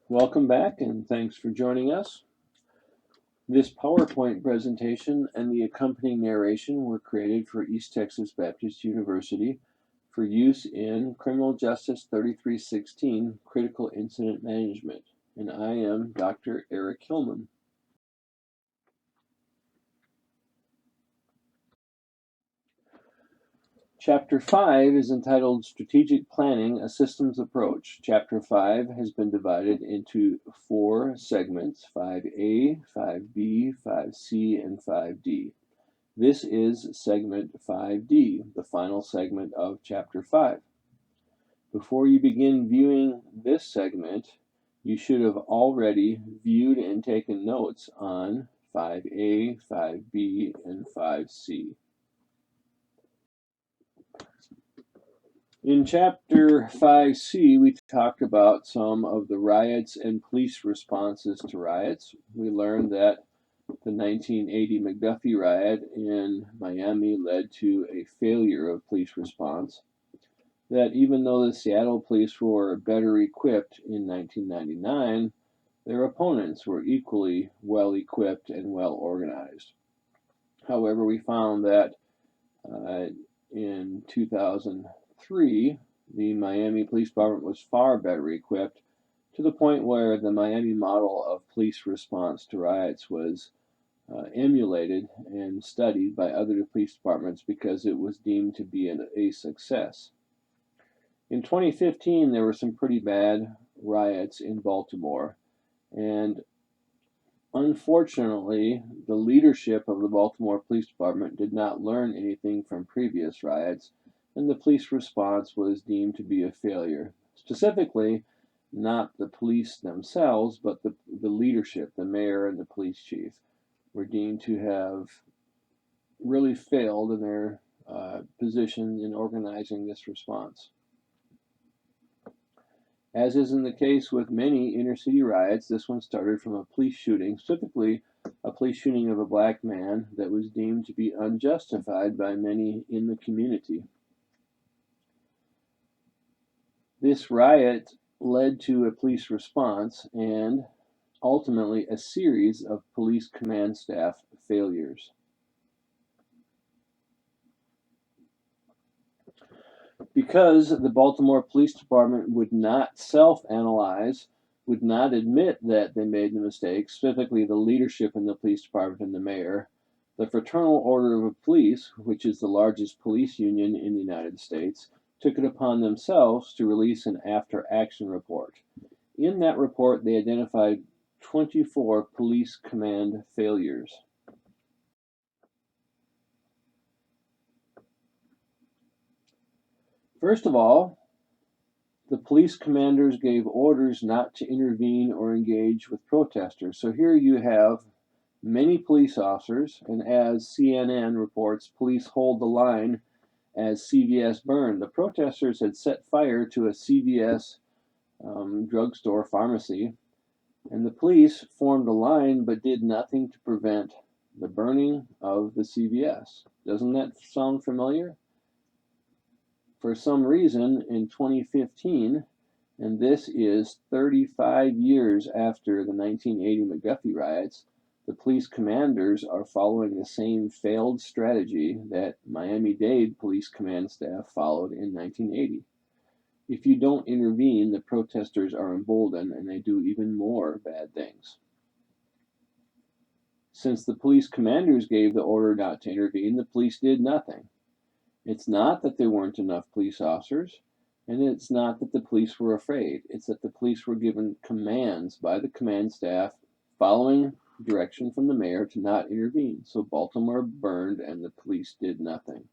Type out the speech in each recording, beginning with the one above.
Welcome back and thanks for joining us. This PowerPoint presentation and the accompanying narration were created for East Texas Baptist University for use in Criminal Justice 3316 Critical Incident Management, and I am Dr. Eric Hillman. Chapter 5 is entitled Strategic Planning, a Systems Approach. Chapter 5 has been divided into 4 segments, 5A, 5B, 5C, and 5D. This is segment 5D, the final segment of Chapter 5. Before you begin viewing this segment, you should have already viewed and taken notes on 5A, 5B, and 5C. In Chapter 5C, we talked about some of the riots and police responses to riots. We learned that the 1980 McDuffie riot in Miami led to a failure of police response. That even though the Seattle police were better equipped in 1999, their opponents were equally well equipped and well organized. However, we found that in 2003, the Miami Police Department was far better equipped, to the point where the Miami model of police response to riots was emulated and studied by other police departments because it was deemed to be a success. In 2015, there were some pretty bad riots in Baltimore, and unfortunately, the leadership of the Baltimore Police Department did not learn anything from previous riots, and the police response was deemed to be a failure. Specifically, not the police themselves, but the leadership, the mayor and the police chief, were deemed to have really failed in their position in organizing this response. As is in the case with many inner-city riots, this one started from a police shooting, specifically a police shooting of a black man that was deemed to be unjustified by many in the community. This riot led to a police response and ultimately a series of police command staff failures. Because the Baltimore Police Department would not self-analyze, would not admit that they made the mistakes, specifically the leadership in the police department and the mayor, the Fraternal Order of Police, which is the largest police union in the United States, took it upon themselves to release an after-action report. In that report, they identified 24 police command failures. First of all, the police commanders gave orders not to intervene or engage with protesters. So here you have many police officers, and as CNN reports, police hold the line as CVS burned. The protesters had set fire to a CVS drugstore pharmacy, and the police formed a line but did nothing to prevent the burning of the CVS. Doesn't that sound familiar? For some reason, in 2015, and this is 35 years after the 1980 McDuffie riots, the police commanders are following the same failed strategy that Miami-Dade police command staff followed in 1980. If you don't intervene, the protesters are emboldened and they do even more bad things. Since the police commanders gave the order not to intervene, the police did nothing. It's not that there weren't enough police officers, and it's not that the police were afraid. It's that the police were given commands by the command staff following direction from the mayor to not intervene. So Baltimore burned and the police did nothing.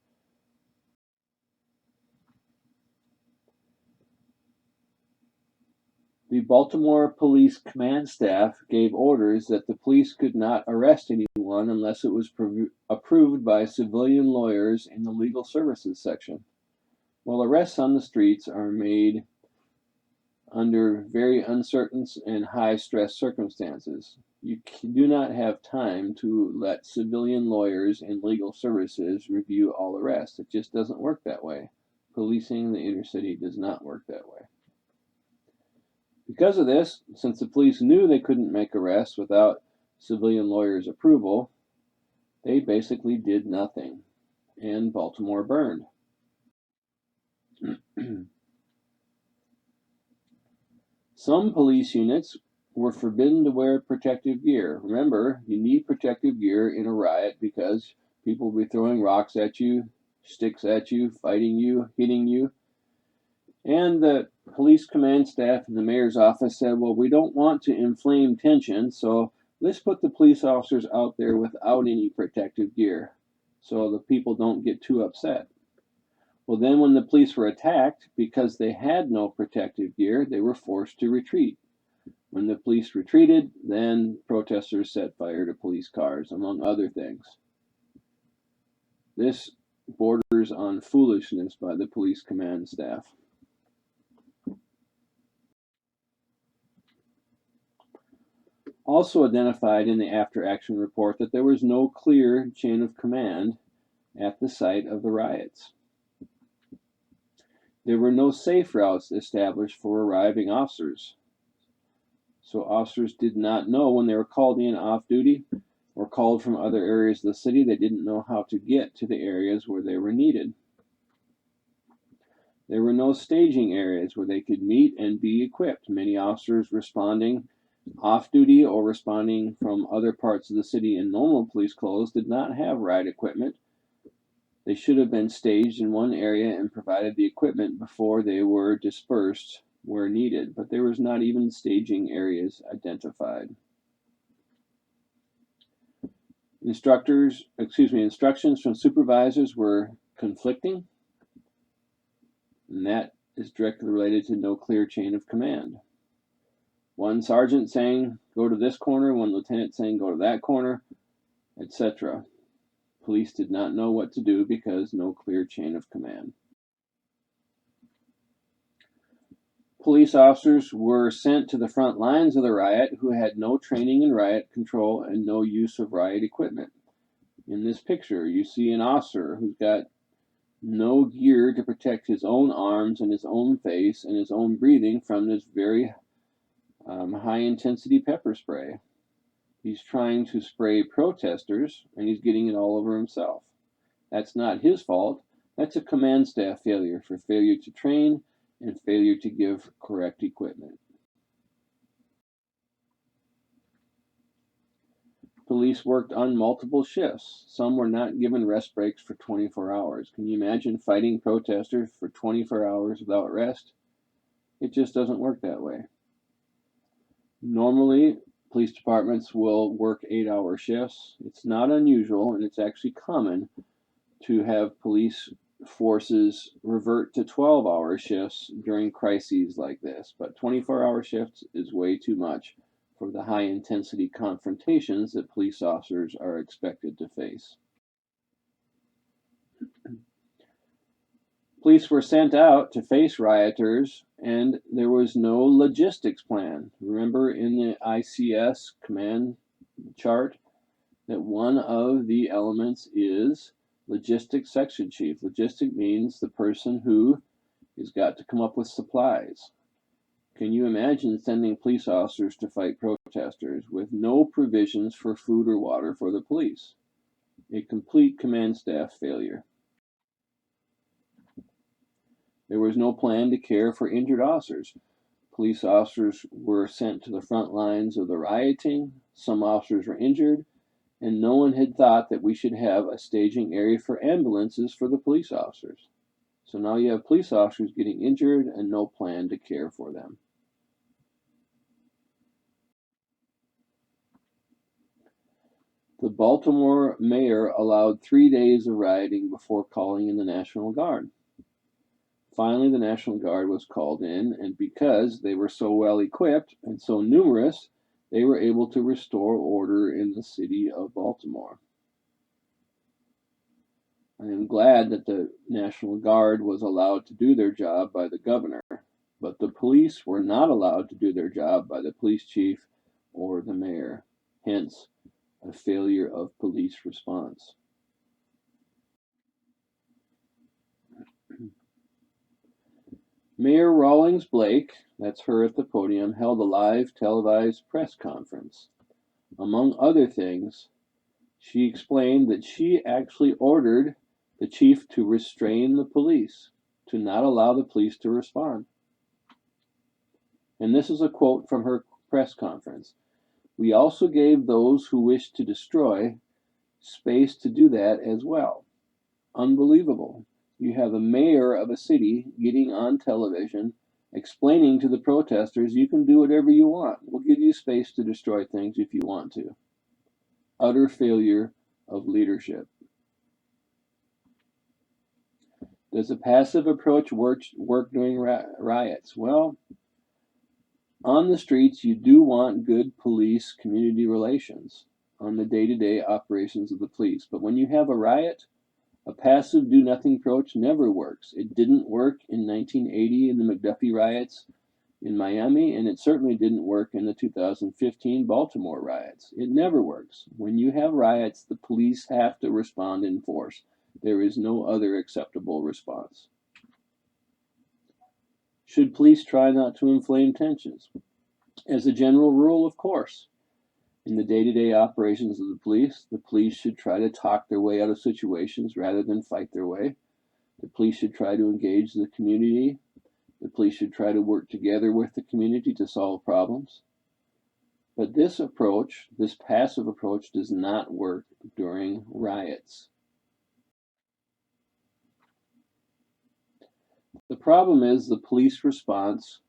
The Baltimore Police Command Staff gave orders that the police could not arrest anyone unless it was approved by civilian lawyers in the legal services section. Well, arrests on the streets are made under very uncertain and high-stress circumstances. You do not have time to let civilian lawyers in legal services review all arrests. It just doesn't work that way. Policing the inner city does not work that way. Because of this, since the police knew they couldn't make arrests without civilian lawyers' approval, they basically did nothing, and Baltimore burned. Some police units were forbidden to wear protective gear. Remember, you need protective gear in a riot because people will be throwing rocks at you, sticks at you, fighting you, hitting you. And the police command staff in the mayor's office said, well, we don't want to inflame tension, so let's put the police officers out there without any protective gear so the people don't get too upset. Well, then when the police were attacked, because they had no protective gear, they were forced to retreat. When the police retreated, then protesters set fire to police cars, among other things. This borders on foolishness by the police command staff. Also identified in the after-action report that there was no clear chain of command at the site of the riots. There were no safe routes established for arriving officers. So officers did not know when they were called in off duty or called from other areas of the city, they didn't know how to get to the areas where they were needed. There were no staging areas where they could meet and be equipped. Many officers responding off duty or responding from other parts of the city in normal police clothes did not have riot equipment. They should have been staged in one area and provided the equipment before they were dispersed where needed, but there was not even staging areas identified. Instructions from supervisors were conflicting, and that is directly related to no clear chain of command. One sergeant saying, go to this corner, one lieutenant saying, go to that corner, etc. Police did not know what to do because no clear chain of command. Police officers were sent to the front lines of the riot who had no training in riot control and no use of riot equipment. In this picture, you see an officer who's got no gear to protect his own arms and his own face and his own breathing from this very high-intensity pepper spray. He's trying to spray protesters, and he's getting it all over himself. That's not his fault. That's a command staff failure for failure to train and failure to give correct equipment. Police worked on multiple shifts. Some were not given rest breaks for 24 hours. Can you imagine fighting protesters for 24 hours without rest? It just doesn't work that way. Normally, police departments will work 8-hour shifts. It's not unusual, and it's actually common to have police forces revert to 12-hour shifts during crises like this. But 24-hour shifts is way too much for the high-intensity confrontations that police officers are expected to face. Police were sent out to face rioters, and there was no logistics plan. Remember in the ICS command chart that one of the elements is logistics section chief. Logistic means the person who has got to come up with supplies. Can you imagine sending police officers to fight protesters with no provisions for food or water for the police? A complete command staff failure. There was no plan to care for injured officers. Police officers were sent to the front lines of the rioting. Some officers were injured, and no one had thought that we should have a staging area for ambulances for the police officers. So now you have police officers getting injured and no plan to care for them. The Baltimore mayor allowed 3 days of rioting before calling in the National Guard. Finally, the National Guard was called in, and because they were so well equipped and so numerous, they were able to restore order in the city of Baltimore. I am glad that the National Guard was allowed to do their job by the governor, but the police were not allowed to do their job by the police chief or the mayor, hence a failure of police response. Mayor Rawlings Blake, that's her at the podium, held a live televised press conference. Among other things, she explained that she actually ordered the chief to restrain the police, to not allow the police to respond. And this is a quote from her press conference. "We also gave those who wished to destroy space to do that as well." Unbelievable. You have a mayor of a city getting on television explaining to the protesters, you can do whatever you want. We'll give you space to destroy things if you want to. Utter failure of leadership. Does a passive approach work during riots? Well, on the streets, you do want good police-community relations on the day-to-day operations of the police. But when you have a riot, a passive do-nothing approach never works. It didn't work in 1980 in the McDuffie riots in Miami, and it certainly didn't work in the 2015 Baltimore riots. It never works. When you have riots, the police have to respond in force. There is no other acceptable response. Should police try not to inflame tensions? As a general rule, of course. In the day-to-day operations of the police should try to talk their way out of situations rather than fight their way. The police should try to engage the community. The police should try to work together with the community to solve problems. But this approach, this passive approach, does not work during riots. The problem is the police response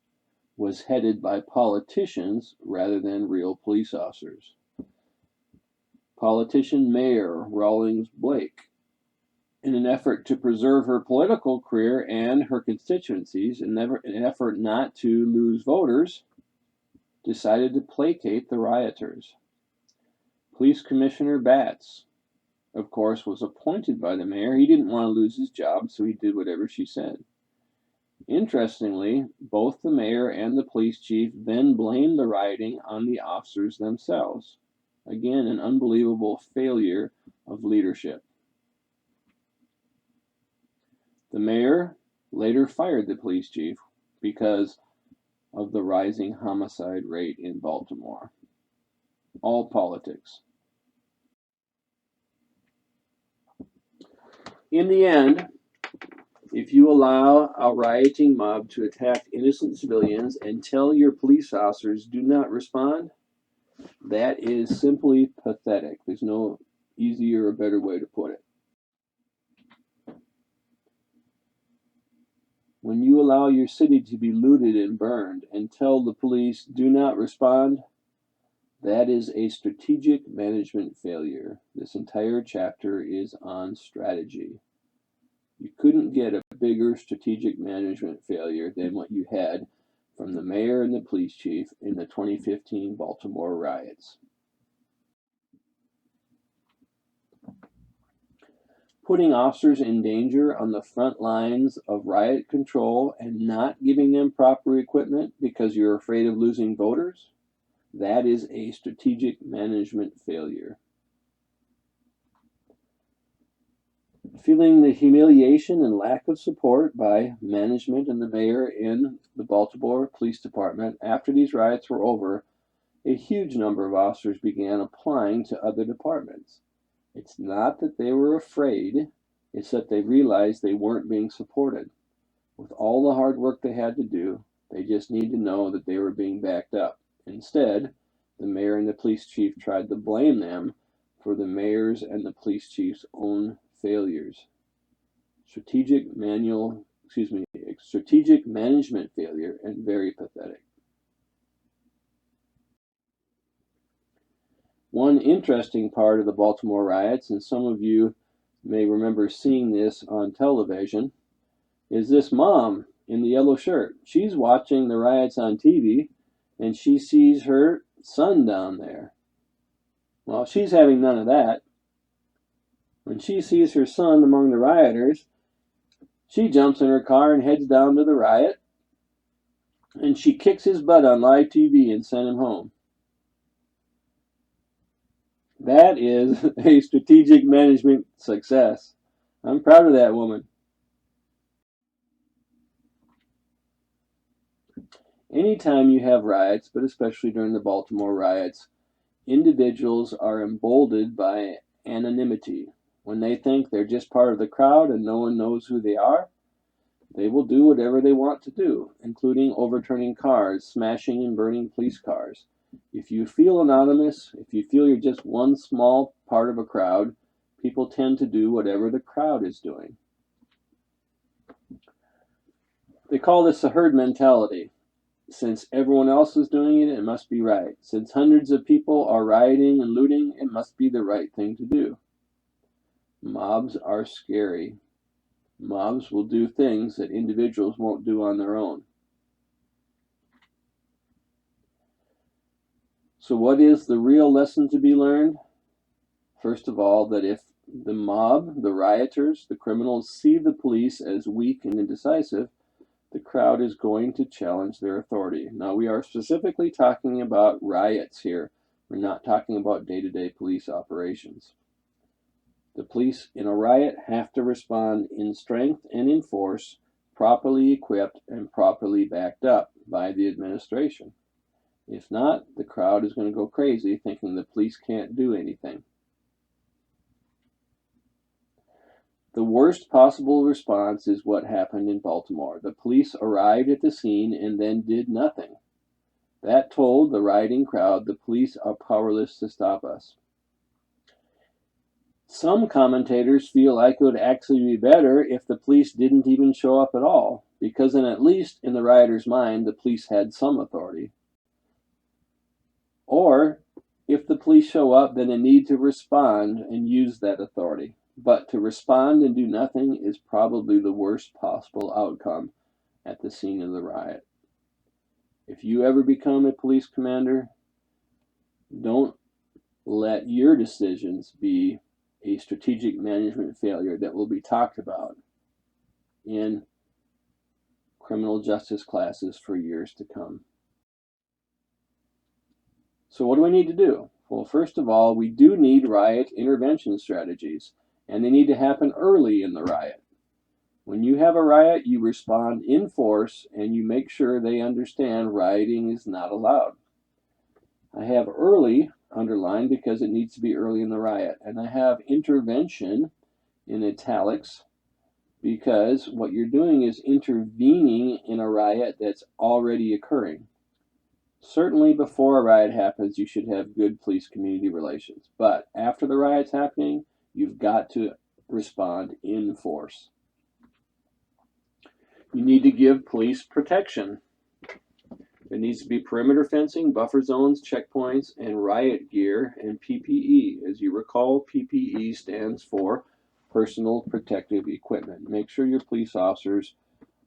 was headed by politicians rather than real police officers. Politician Mayor Rawlings Blake, in an effort to preserve her political career and her constituencies, in an effort not to lose voters, decided to placate the rioters. Police Commissioner Batts, of course, was appointed by the mayor. He didn't want to lose his job, so he did whatever she said. Interestingly, both the mayor and the police chief then blamed the rioting on the officers themselves. Again, an unbelievable failure of leadership. The mayor later fired the police chief because of the rising homicide rate in Baltimore. All politics. In the end, if you allow a rioting mob to attack innocent civilians and tell your police officers do not respond, that is simply pathetic. There's no easier or better way to put it. When you allow your city to be looted and burned and tell the police do not respond, that is a strategic management failure. This entire chapter is on strategy. You couldn't get a bigger strategic management failure than what you had from the mayor and the police chief in the 2015 Baltimore riots. Putting officers in danger on the front lines of riot control and not giving them proper equipment because you're afraid of losing voters, that is a strategic management failure. Feeling the humiliation and lack of support by management and the mayor in the Baltimore Police Department, after these riots were over, a huge number of officers began applying to other departments. It's not that they were afraid, it's that they realized they weren't being supported. With all the hard work they had to do, they just need to know that they were being backed up. Instead, the mayor and the police chief tried to blame them for the mayor's and the police chief's own failures. Strategic management failure, and very pathetic. One interesting part of the Baltimore riots, and some of you may remember seeing this on television, is this mom in the yellow shirt. She's watching the riots on TV, and she sees her son down there. Well, she's having none of that. When she sees her son among the rioters, she jumps in her car and heads down to the riot, and she kicks his butt on live TV and sent him home. That is a strategic management success. I'm proud of that woman. Anytime you have riots, but especially during the Baltimore riots, individuals are emboldened by anonymity. When they think they're just part of the crowd and no one knows who they are, they will do whatever they want to do, including overturning cars, smashing and burning police cars. If you feel anonymous, if you feel you're just one small part of a crowd, people tend to do whatever the crowd is doing. They call this the herd mentality. Since everyone else is doing it, it must be right. Since hundreds of people are rioting and looting, it must be the right thing to do. Mobs are scary. Mobs will do things that individuals won't do on their own. So what is the real lesson to be learned? First of all, that if the mob, the rioters, the criminals see the police as weak and indecisive, the crowd is going to challenge their authority. Now, we are specifically talking about riots here. We're not talking about day-to-day police operations. The police in a riot have to respond in strength and in force, properly equipped and properly backed up by the administration. If not, the crowd is going to go crazy thinking the police can't do anything. The worst possible response is what happened in Baltimore. The police arrived at the scene and then did nothing. That told the rioting crowd the police are powerless to stop us. Some commentators feel like it would actually be better if the police didn't even show up at all, because then at least in the rioters' mind, the police had some authority. Or if the police show up, then they need to respond and use that authority. But to respond and do nothing is probably the worst possible outcome at the scene of the riot. If you ever become a police commander, don't let your decisions be a strategic management failure that will be talked about in criminal justice classes for years to come. So what do we need to do? Well, first of all, we do need riot intervention strategies, and they need to happen early in the riot. When you have a riot, you respond in force and you make sure they understand rioting is not allowed. I have early underlined because it needs to be early in the riot, and I have intervention in italics because what you're doing is intervening in a riot that's already occurring. Certainly before a riot happens, you should have good police-community relations, but after the riot's happening, you've got to respond in force. You need to give police protection. There needs to be perimeter fencing, buffer zones, checkpoints, and riot gear and PPE. As you recall, PPE stands for personal protective equipment. Make sure your police officers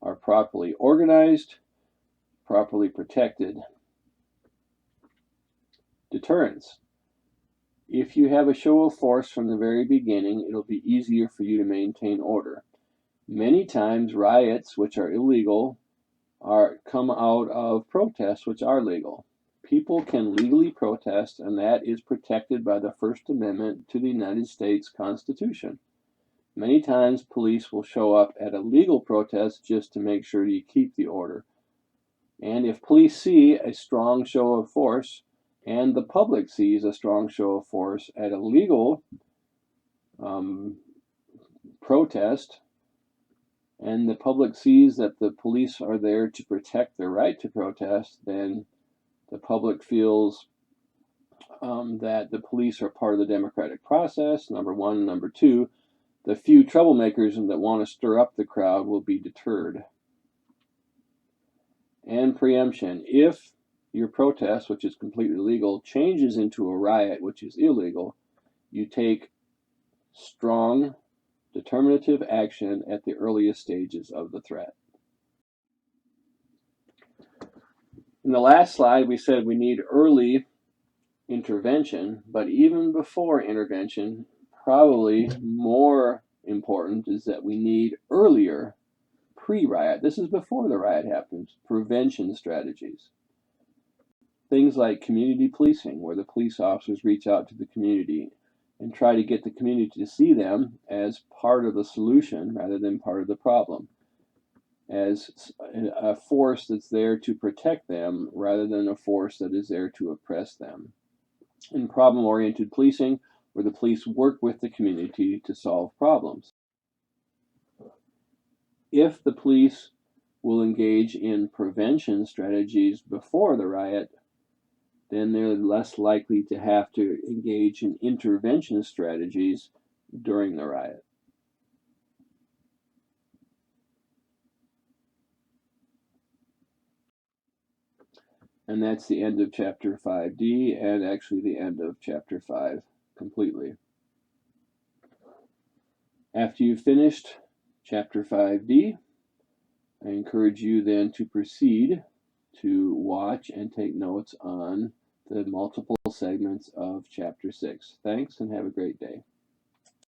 are properly organized, properly protected. Deterrence. If you have a show of force from the very beginning, it'll be easier for you to maintain order. Many times riots, which are illegal, come out of protests which are legal. People can legally protest, and that is protected by the First Amendment to the United States Constitution. Many times police will show up at a legal protest just to make sure you keep the order. And if police see a strong show of force, and the public sees a strong show of force at a legal protest, and the public sees that the police are there to protect their right to protest, then the public feels that the police are part of the democratic process, number one. Number two, the few troublemakers that want to stir up the crowd will be deterred. And preemption. If your protest, which is completely legal, changes into a riot, which is illegal, you take strong, determinative action at the earliest stages of the threat. In the last slide, we said we need early intervention, but even before intervention, probably more important is that we need earlier pre-riot. This is before the riot happens, prevention strategies. Things like community policing, where the police officers reach out to the community and try to get the community to see them as part of the solution rather than part of the problem. as a force that's there to protect them rather than a force that is there to oppress them. In problem-oriented policing, where the police work with the community to solve problems. If the police will engage in prevention strategies before the riot, then they're less likely to have to engage in intervention strategies during the riot. And that's the end of Chapter 5D, and actually the end of Chapter 5 completely. After you've finished Chapter 5D, I encourage you then to proceed to watch and take notes on the multiple segments of Chapter 6. Thanks, and have a great day.